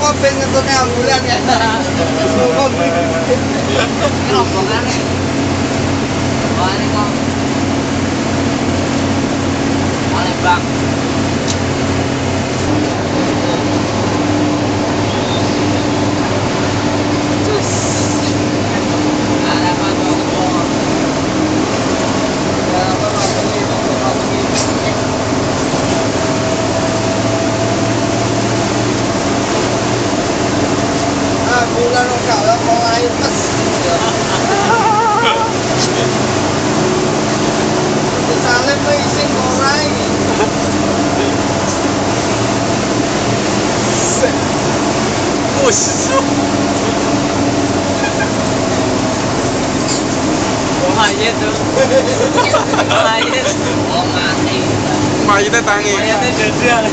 kok ben ngetutne ambulan ya. Rombongane. Wah, ini kok. Palembang. Bulan kalau mau air mas salem tuh isin korai Busuk. oh mayat tuh mayat oh mati Mayitnya tangi. mayatnya dada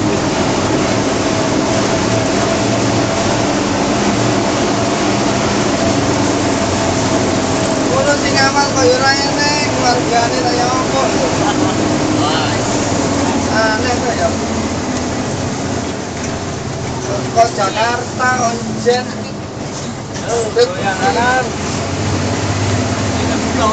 sing amal kaya ora enek keluargane kaya apa lho. Wah. Aneh to ya. Kok Jakarta onjen. Oh, goyangan. Ini pulau